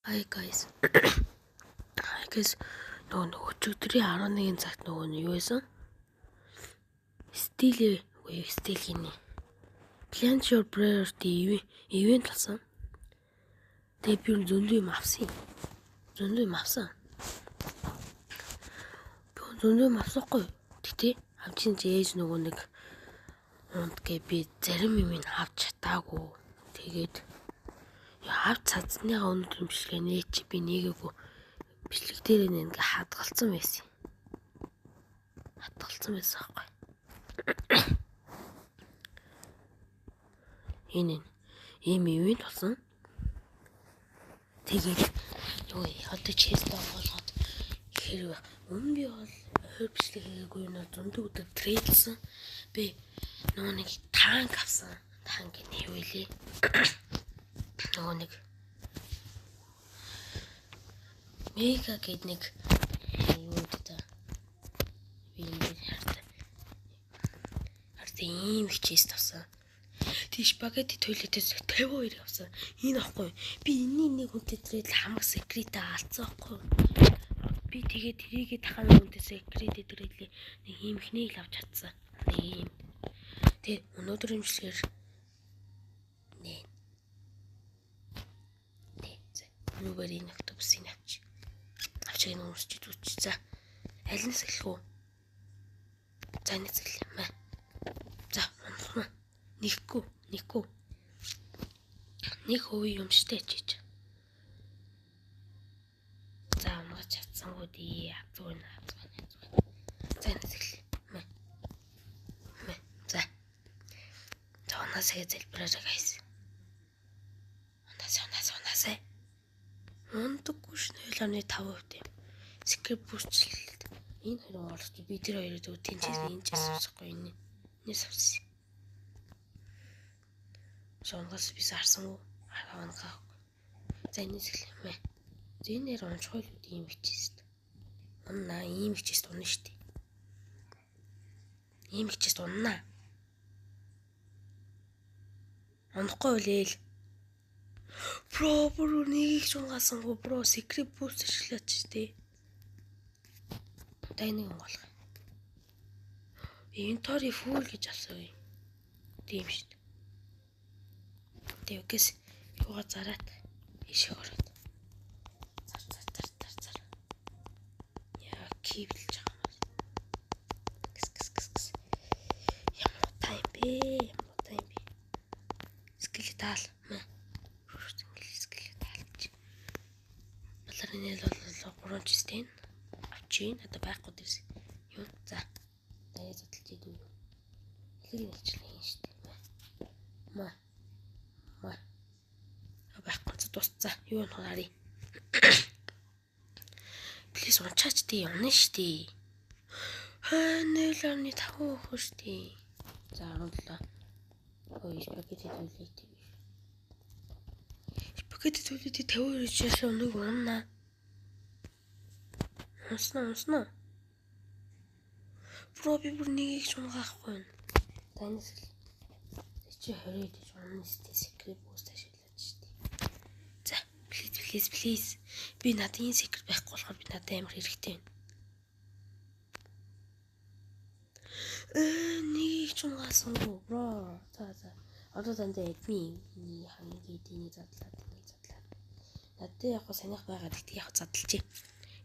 Hi guys. Hi guys. Нөгөө өчигдрийн 11 цагт нөгөө нь юу байсан? Стилийн Plant Your Priority ивент болсон. Тэгээ би зөндөө юм авсан. Зөндөө юм авсахгүй. Тэгтээ авчин зээж нөгөө нэг гээ би зарим юм авч чадаагүй. Тэгээд авч цацныгаа өнөдөр бичлэгээ нээч би нэгээгүй. Бичлэг дээр ингээ хадгалсан байсан аахгүй. Энэ ийм ивент болсон. Тэгээд одоо чест болгоод хэрэг өмнө би бол хоёр бичлэг хийгээгүй нөө зөндөө өдөр трейдлсэн. Би нөгөө нэг танк авсан. Танк нэвэлээ. Нөгөө нэг мега гэд нэг юу гэдэг би энэ харт ийм их чест авсан. Тий спагетти тойлетээс 52 авсан. Энэ ахгүй. Би энэний нэг хүнтэй трейдл хамаг секретээ алдсан ахгүй. Би тэгээд тэрийгээ дахин хүнтэй секретээ трейдлээ нэг ийм ихнийг л авч чадсан. Ийм. Тэг өнөөдөр имжлэгээр нэ. Нүбэрийн автобусыг авч энэ өмсч үзчих. За. Алинс эхлэх үү? За нэг эхлэе мэ. За, унах. Нэхгүй. Нэг хувийн юм штэ чиж. За, унах чадсангүй дээ. Азгүй. За нэг эхлэе мэ. За. Унасаа зэлбэрээрээ гайс. Унасаа. Ундаггүй ш 0.5% юм. Скрип бүрчлэлт. Энэ хоёр оолч би тэр хоёрыг зөв тэнцээс энэ ч асуухгүй энэ. Нээс авсан. Сонгос бис арсан уу? Хаангаа. За энэс эхлэв. Зэнээр уншгүй л ийм хичээст. Уннаа ийм хичээст унна штий. Ийм хичээст уннаа. Унахгүй үлээл. Бро нэг ч унгасангүй бро секрет буст ашиглаач тий. Тайныг онгоолох. Инвентори фул гэж асуу. Тийм шүү дээ. Тэгээс юугаа зараад ишээ ороод. Зар. Яа кивлж байгаа юм. Кс. Ямар тайм бэ? Скелетал. Балеринэл бол 3 чистэн авчин одоо байхгүй дэрс. Юу за. Даяа зодтолж идэв. Хэрэг хэлчихлээ шүү дээ. Ма. Байхгүй дуусцаа. Юу нь харъя. Плиз унчаач тий унаа штий. 0.5 хөө штий. За 17. Ой спагетти төлөйтэй. Спагетти төлөйтэй 52 чаас өнөг унаа. Унснаа. Бро би бүр нэг ч унгаахгүй. Таньс чи 20 гэж унна штий секрет буст ашиглаж штий. За please. Би надад энэ секрет байхгүй болохоор би надад амар хэрэгтэй байна. Нэг ч унгаасангүй бро. За. Одоо дандаа эдми ханыг эдний задлаад. Надад яг санийх байгаа гэхдээ яг задлж.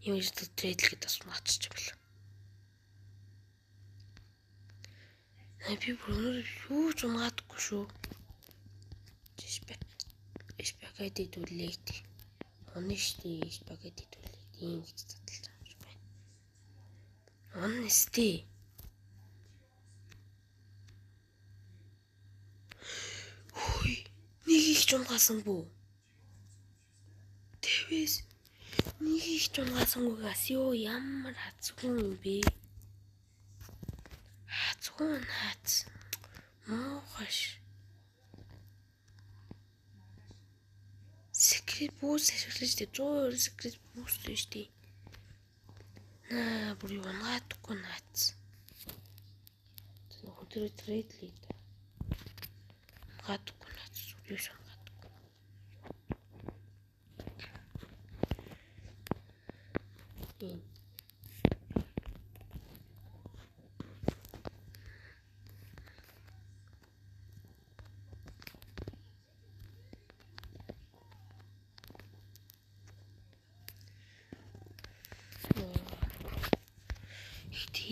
Юм ирдэ трейдл гэдээ бас мацчих юм бол. Би бүр юу ч унгаадаггүй шүү. Спагетти төлөйт. Унна штий спагетти төлөйт. Ийм гэж задлж байгаа юм байна. Унна штий. Нэг их ч унгаасангүй. Тэвээс нэг их ч унгаасангүйгаас ёо ямар хацгүй юм бэ? Хац. Моохош. Секрет буст ашиглаж дээ 100 секрет буст биш дээ. Бүр юу унгаадаггүй наац. Өдөр трейдлээ. Унгаадаггүй наац. Юу шангаадаггүй. Энэ.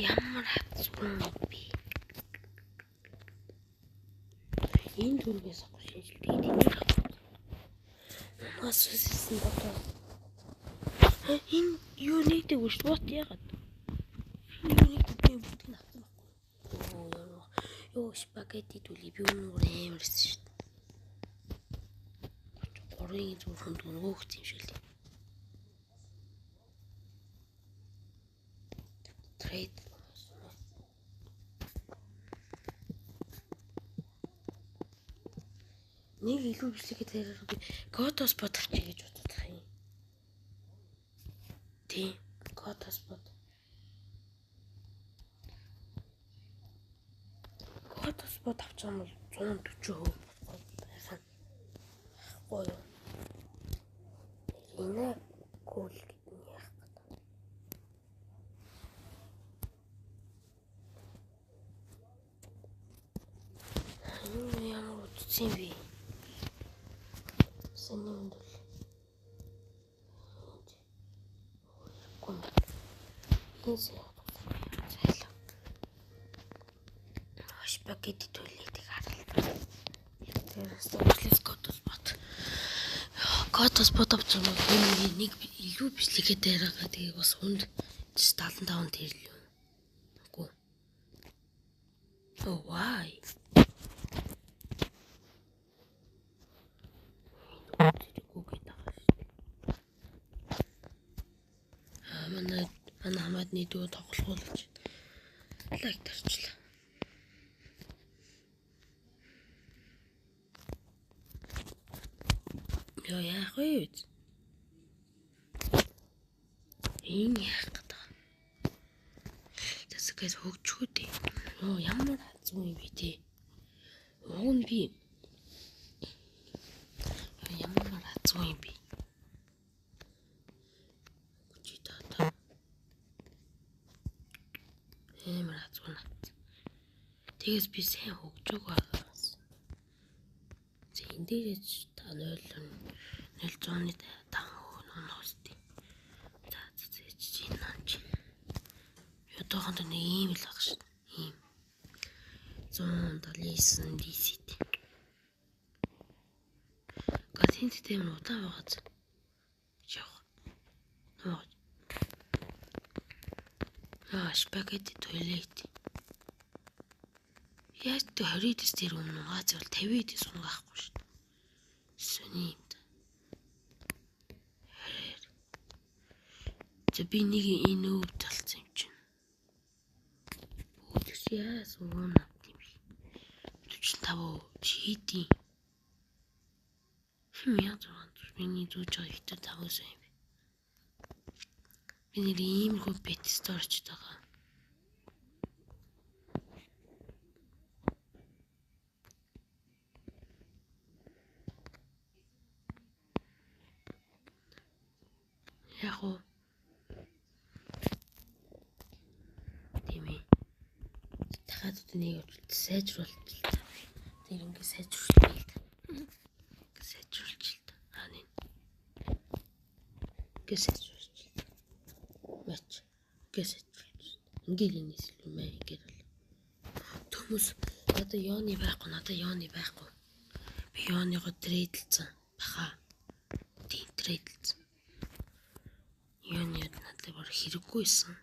Ямар хацгүй би. Энэ дүргээс авах шинжилгээ тэнийг авах. Нас үссэн бодоо. Энэ юу нэгдэг шүү бот яагаад? Юу нэгдэг би бүгдийг авсан байхгүй. Йоо спагетти түли би өнөөр амарсан шүү дээ. Горын зүрхэнд нөгөөх юм шиг л. Трейд нэг илүү бичлэгээ дээр би Котос бод авчиг гэж боддог юм. Тийм, Котос бод. Котос бод авчих юм бол 140% байсан. Гоё. Энэ кул гэдэг нь яах вэ? Ямар утсан бэ? Саний спагетти түлээдэг харалт. Тэрээс уучлаас Котос бод авчих юм бол нэг илүү бичлэгээ дээр байгаа. Тэгээ бас хүнд 75 тэрлээ. Үгүй. Oh why? Манай хамаадны дүү тоглохуулж лайк тарчлаа. Яа яах вэ? Энэ яах гэдэг. Тэсгээс хөгжөхөд. Йоо ямар хацгүй юм бэ те. Уг нь би ямар хацгүй юм бэ. Амар хацгүй. Тэгээс би сайн хөгжөг байгаас. Зин дээрээ та 0.0-ны тангуу нуусти. За зээч чинаач. Ятохонд нэг ийм л баг шин. Ийм 179 DC. Гатинт тэм удаан байгааз. Яах. Спагетти туалет. Яаж тэ 20-д дээр өмнө Аз бол 50-д сунгаахгүй шүү дээ. Сүний юм да. За би нэг энэ өв талцсан юм чинь. Үгүй яа суун авт юм би. 45 чийдий. Яа зураг миний зүүж байгаа ихтэй тавсан юм. Би нэг ийм хөө бет сторч байгаа. Яг уу. Тийм ээ. Дахиад нэг сайжруулж л та. Тэр ингэ сайжруулж л та. Сайжруулж л та. Хаана. Гэсэж Мач гэсэж ингээл энэс л мэй ингээл бол төмөс надад ёоны байхгүй би ёоныго трейдлцсан баха тийм трейдлцсан ёоны надад бүр хэрэггүйсэн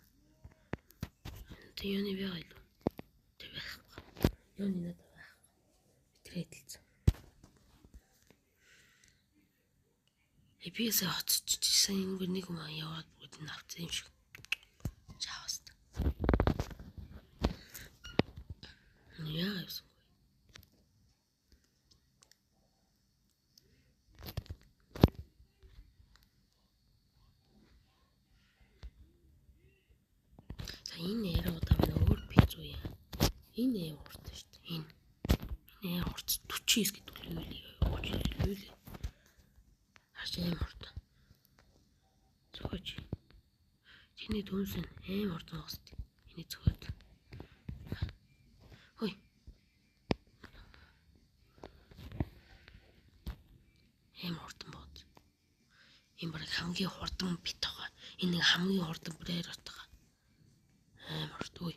ёоны байгаа юу тэг байхгүй ёоны надад байхгүй трейдлцсан эпиэс хоцчихсан нэг юм яваад бүгд нь авсан юм шиг чаавста яа юм энэ яруудаа минь өөр бич үү яа энэ урт шүү дээ энэ урт 49 гэдэг л юу л харж юм урт зөөж Чиний төмс аим ордон гост. Эний зөвхөд. Хой. Аим ордон бод. Энэ баг хамгийн хурдан бит байгаа. Энэ нэг хамгийн хурдан бүрээр отгаа. Аим орд. Ой.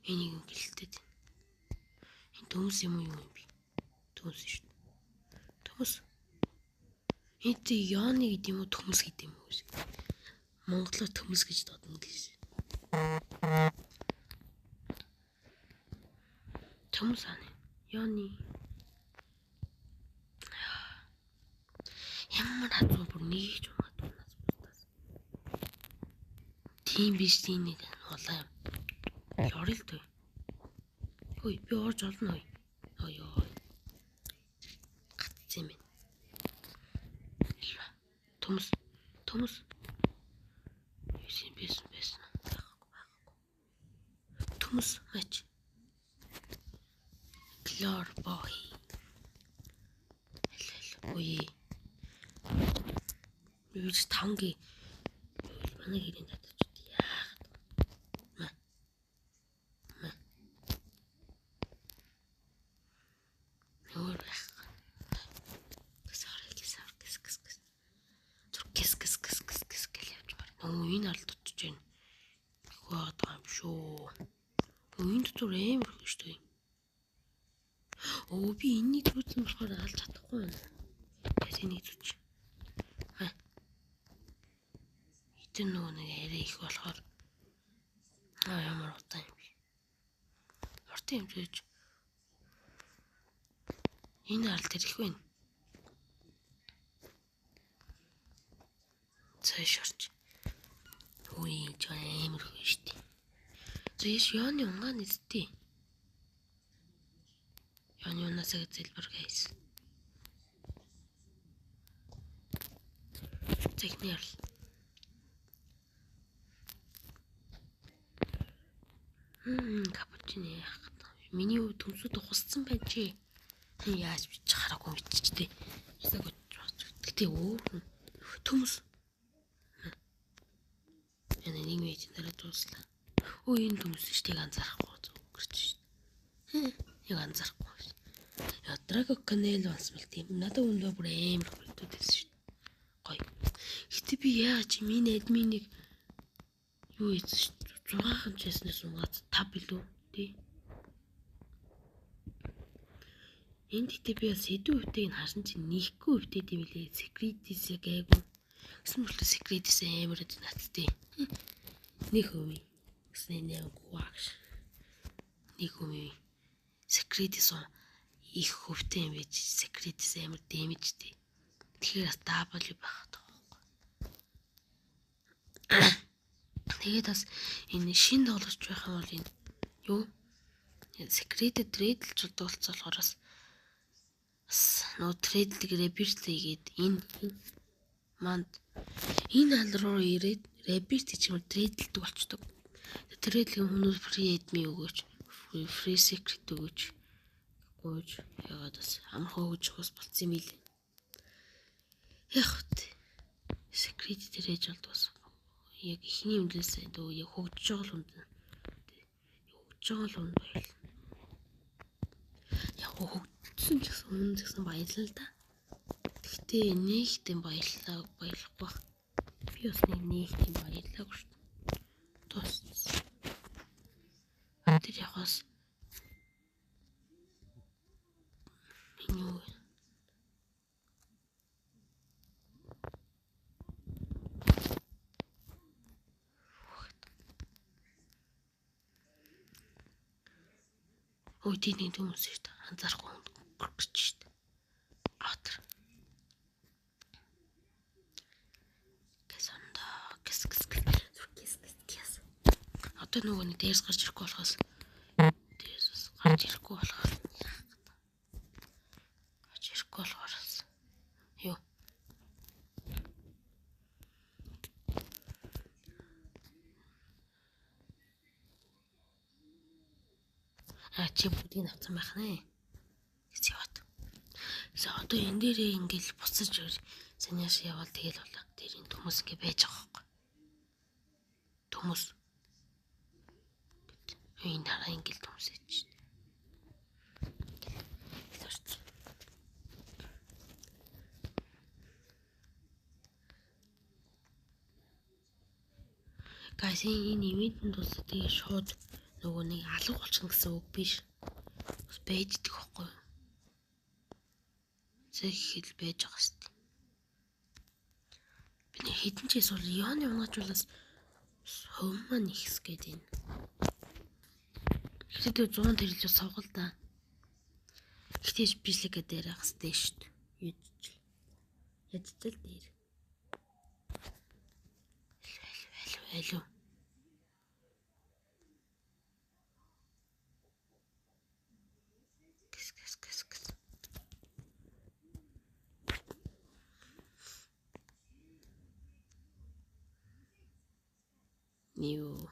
Энийг гэлэлтэд. Энэ төмс юм уу би? Төмс шүү дээ. Төмс. Энд яаны гэдэг юм уу төмс гэдэг юм уу? Монголоор төмс гэж дуудана гэж. Төмс аа. Яаны. Ямар хатуу бүр нэг ч унаад бустаас. Тийм биш тийм нэг улаан. Ярил дөө. Хөөе би орж олно хөөе. Ой. Гацсан юм. Төмс. Байсан. Төмс мач. Клор бой. Ой. Юуж тавги. Манай хэрэг татаж үт яах. Ма. Өөр байх. Кис гэл явж байна. Энэ алдчихж байна. Хөөд байгаа юм шүү. Энэ дотор амар их шүү дээ. Би энэний түүсэн болохоор алж чадахгүй байна. Яс энийг зүч. Итэн нөгөө нэг арай их болохоор ямар утаа юм бэ? Уртын юм жиж. Энэ алд ирэх байна. Цаашарч. Ой, амар хөө штий. Зэш яаны унгаан нэстий. Яаны унасаа зэлбэр гайс. Технэр. Капучино яах вэ? Миний төмсөд хусцсан байна чи. Яаж бич хараагүй мэдчихтэй. Гэтэ төмс. Яна нэг мэйж дараа дуслаа. Энэ төмс штийг анзаарахгүй зүгэрч шээ. Яг анзаарахгүй. Ядраго канал басмал тийм. Надад өндөө бүр амар хөлтөд байсан шүү. Гоё. Гэтэ би яаж миний админийг юу хийсэн шүү. 6 хэмжээснээс унгаад 5 билүү тий. Энд гэтээ би бас хэдэн үеийг харсан чинь нийхгүй үетэй юм лээ. Secret-ис гайгүй. Эсвэл Secret-ис амар надтай. Нэг үе. Гэснээр нэг гуагш. Нэг үе. Secret-ис их хөвтэй юм байж Secret-ис амар дэмэжтэй. Тэгэхээр бас W байх таахгүй. Тэгээд бас энэ шин тоглож байх юм бол энэ юу? Secret trade-лж болцоо болохоор бас нөө трейдлэг реберт хийгээд энэ манд энэ аль руу ирээд реберт хийчихвэл трейдлдэг болчдөг. Трейдлэг хүмүүс фри эдми өгөөч, фри секрет өгөөч. Гойж ягаад бас амархан өгч хос болцсон юм билээ. Яг секрет тэрэж болдгоос яг ихний юмлээсээ дөө яг хөгжиж байгаа л үнд. Хөгжиж байгаа л үнд байл. Яг хөгжсөн ч гэсэн баялаа л да. Гэхдээ нэгтэм баялахгүй байх. Би бас нэгтэм баялаагүй шүү дээ. Тус. Тэр ягаас юу ой тийм хүмүүс шүү дээ. Анзаарахгүй гэж шүү дээ. Атар. Гэсэндээ гэс. Одоо нөгөө нэг дээрс гарч ирэхгүй болохоос юу чи бүгдийг авсан байх нэ гэж яваад. За одоо энэ дээрээ ингээл буцаж саняаш явал тэгэл болоо. Тэр энэ хүмүүс ингэ байж байгаа байхгүй. Төмөс. Энэ дараа ингээл төмөс ээж. Guys, энэ ивэнтэнд бол тэгээ шууд нөгөө нэг алга болчихно гэсэн үг биш. Бас байждаг байхгүй юу? Зэг хэл байж байгаа шүү дээ. Би нэг хэдэн ч эсвэл Яоны унаачуулаас хувь маань ихс гэдэг энэ. Ихтэй 100 тэрэлж сувгал да. Ихтэйж бичлэг дээр хас дээ шүү дээ. Ядчил дээр. Алуу. Гэс. Юу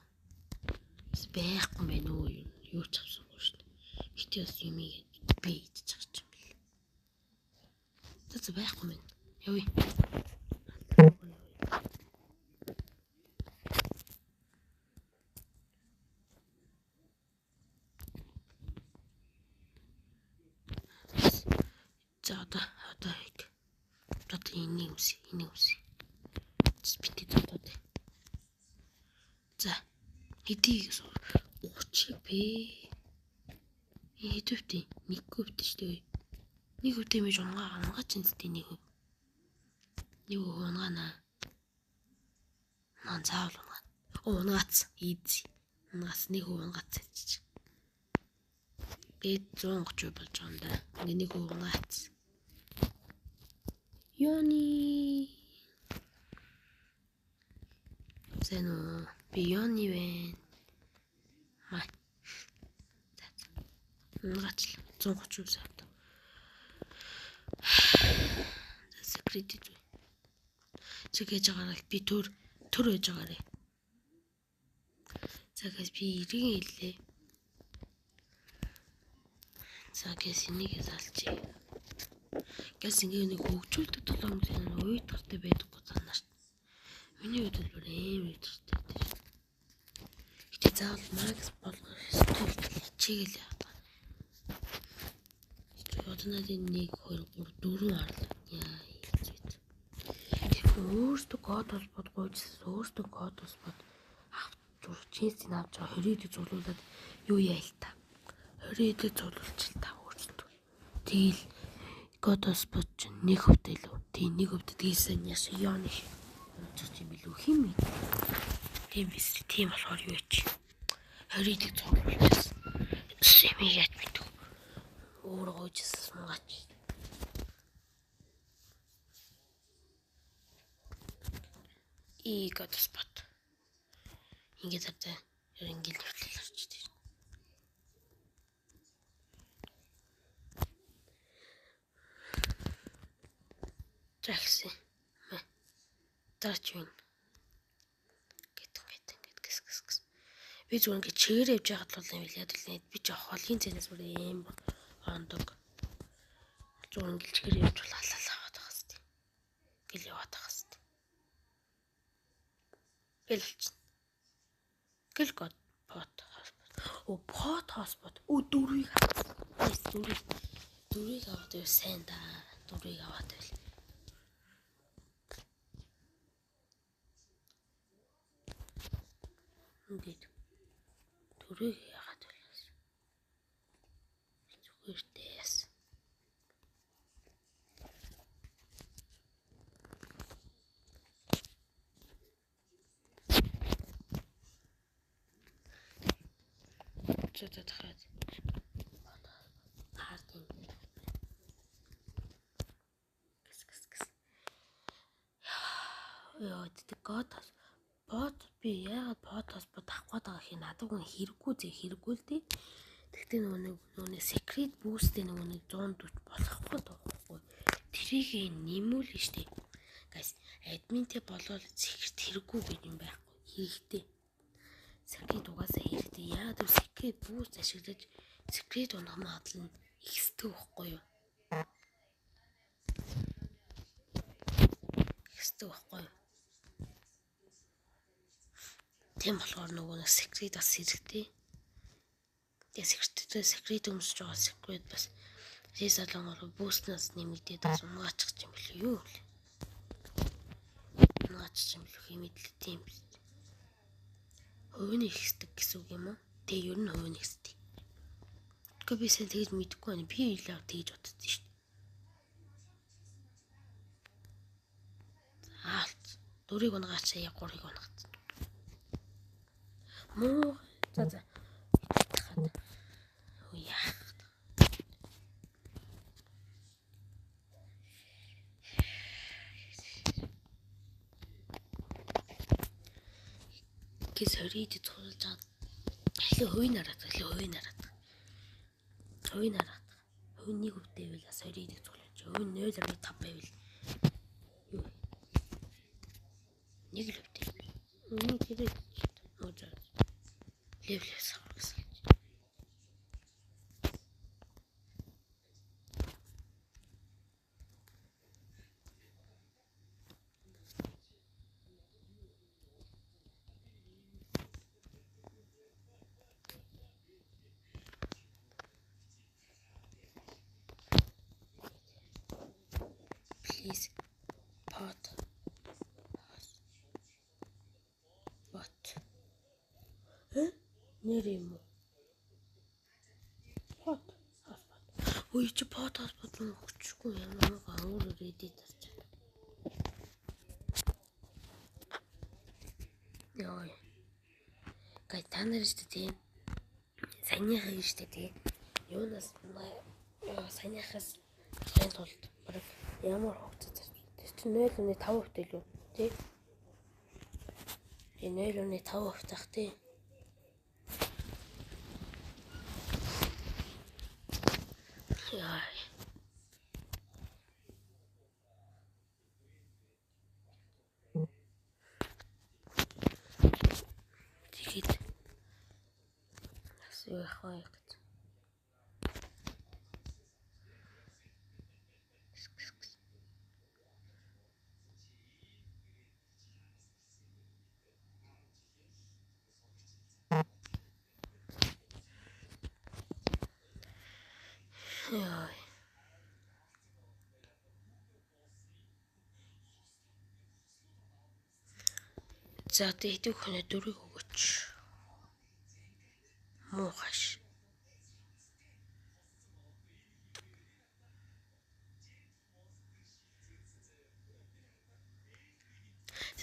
байхгүй мэн үү? Юу ч авсангүй шүү дээ. Ихтэй бас юм ийгээд би идчих юм бэл. За байхгүй мэн. Явъя. За одоо яг. Одоо энийг үсэ. Спити дотоод. За. Хэдийг уучиг бэ? Хэдвэвтэй? Нэг хөвтэй шүү дээ. Нэг хөвтэй мэж унгаа чинстэй нэг хөв. Нэг хөв унгаана. Ман заавал унгаана. Унгаац. Easy. Унгаац нэг хөв унгаац гэж. Гээд 130% болж байгаа юм да. Ингээ нэг хөв унгаац. Йони. Зэнэ би Йони вэ. Май. Унгаач 130% савд. Secret. Цэгэж байгаараа би төр байж байгаарэ. За гэс би иргэн хэллээ. За гэс энийг салчих. Гэс ингээ нэг хөгжүүлдэг толгойн зэн уйд гартай байдаггүй санаа шүү дээ. Миний үед бол амар үйдэртэй дээ шүү дээ. Гэтэ заавал Макс болгох ёстой хичээгэл яадаг. Одоо надад 1 2 3 4 харлаа. Яа ийцвэт. Өөртөө код холбоод гуйжсэн. Өөртөө код холбоод чийсийг авч байгаа 20-ыг зулуулаад юу яа л та. 20-ыг зулуулчих л та өөртөө. Тэгэл код холбоод чинь нэг хөвтэй л үү. Тэг нэг хөвтэй тэгсэн яш Яоны онцох юм билүү хим ээ. Тийм биш. Тийм болохоор юу ч 20-ыг зулуулчихсан. Сэмий яд мэдв. Өөр гойжсэн маач. Код холбоод ингээд одоо ингээл хөвлөл орчтой. Тракси. Тарчин. Гэт гэс. Би зүгээр ингээд чигээр явж байгаад бол юм билээд үлээ. Би жоох холгийн цэнэс бүр юм ондог. Зүгээр ингээд чигээр явж бол халаалаа аваад байгаа хэвчээ. Гэл яваад байгаа хэвчээ. Гэлч. Гэл код pot hotspot. Pot hotspot. Дөрвийг аваад. Дөрвийг аваад яа сайн да. Дөрвийг аваад байл. Ингээд дөрвийг яагаад байлаас. Зүгээр дэс. Чөтөд хаад. Хардин. Гэс. Яа, тэт код бот би яагаад бодос авах гээд байгаа хин надад гон хэрэггүй л дээ. Тэгтээ нөгөө нэг secret boost-тэй нөгөө нэг 140 болохгүй дуухгүй. Тэрийг нэмүүлнэ штэ. Guys, админтэй болоод secret хэрэггүй гэж юм байхгүй. Хэрэгтэй. Secret угаасаа хэрэгтэй. Яагаад гэвэл secret boost ашиглаж secret унах магадлал нь ихсдэг байхгүй юу? Ихсдэг байхгүй юу? Тийм болохоор нөгөө нэг секрет бас хэрэгтэй. Тэгээ секрет өмсөж байгаа секрет бас ресалонгоор бүүснээс нэмэгдээд бас унгаачих юм бэл юу вэ? Унгаачих юм бэл хэмэдлээ тийм биз. Хувийн ихсдэг гэсэн үг юм уу? Тэгээ ер нь хувийн ихсдэг. Гэхдээ би сайн тэгж мэдэхгүй байна. Би илээ тэгж бодсон шүү дээ. Заалт. Дөрийг унгаач яг 3-ыг унгаац. Муу за. Яах. Гэс хөрийд цуулж чад. Эхлээ хувийн хараад. Хувийн нэг өвдөө байвал бас хөрийд цуулж. Хувийн 0.5 байвал юу? Нэг л өвдөө. Нэг хэрэг мууж. Левлээс авсан. Please pot. What? Нэр юм уу? Pot. Ой чи pot нь өгчихгүй ямар өөр редит тарч. Яа. Гай та нар шүү дээ тийм. Саяныхаа шүү дээ тийм. Юунаас саяныхаас хэн тулд ямар хөвцөж тэр чинь 0.5% л үү тий? 0.5% тах тий. Яа. Тэгэд асуу яхаа гэж. Яа. За тэгээд хөнө 4-ийг өгөөч. Муухаш.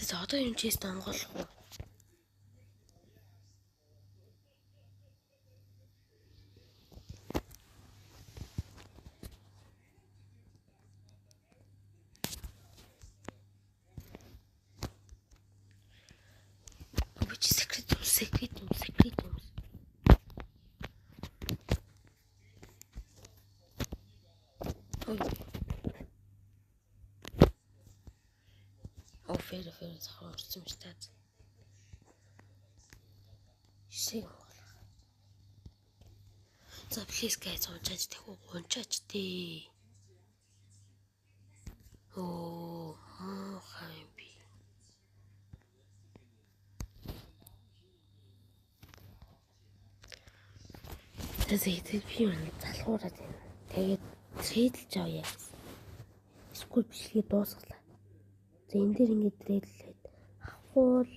За одоо юм чийс донголох уу? Секрет. Фэр захаарсан юм шүү дээ. Шиг. За please guys унчаач тэгвэл унчаач дээ. Оо хай би. Тэгээд би юу залхуураад байна. Тэгээд трейдэлж авъя. Эсвэл бичлэгээ дуусгалаа. За энэ дээр ингээд трейдлээд авахул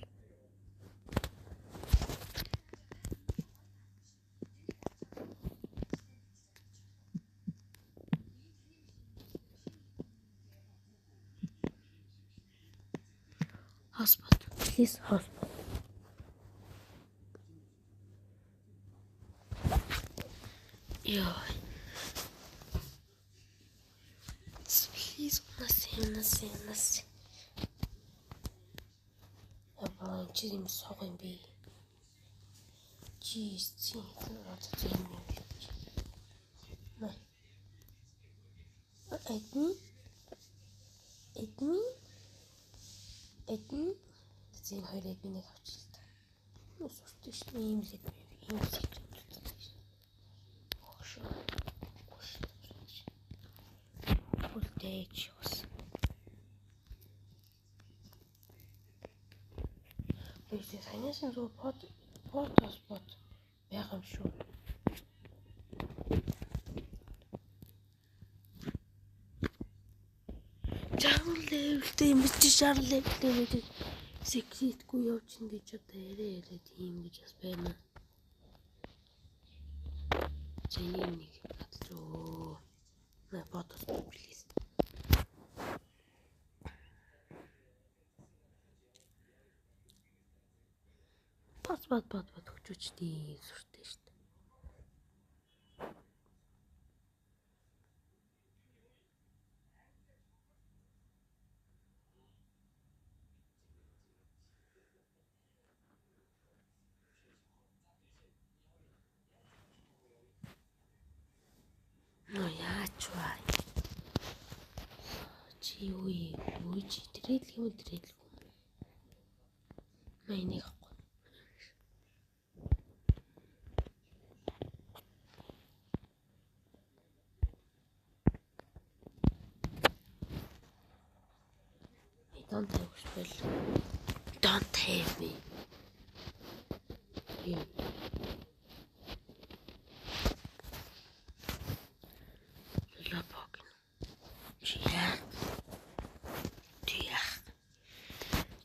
hotspot. Please hotspot. Яа. Please нас. Ябаа чи юм сог юм би. Чи надад юм юм. Мэ. Эдэн зин хоёрыг би нэг авчихлаа. Юу суртаж шүү дээ юм л юм секрет. Үгүй санийсан зөв бот байгаа юм шүү. Жагнал левелтэй юм чи шар левелтэй байдаг. Секретгүй явж ин гэж одоо яриад тийм гэж бас байна. Зэний нэг хадлаа. На бодос плиз. Бод хөчөчтэй сүртэй шүү дээ. Но яач вай. Чи юу чи тэрэдлэг. Майныг Don't hate me. You. Lapok. Chia.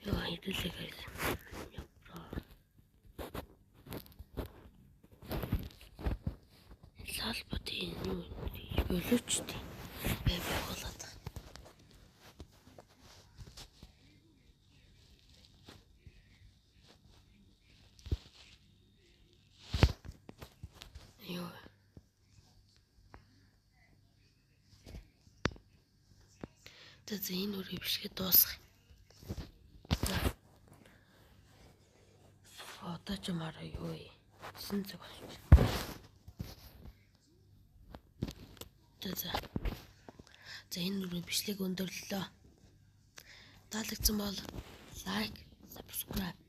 Yo, itu sih guys. Salpati nu bölüçtü. Bebe oladı. Yo. За энэ үрийг бишгээ дуусгах. Одоо ч мараа юу вэ? 9 цаг болчих. За энэ үрийг бичлэг өндөрлөлөө. Таалагдсан бол лайк, subscribe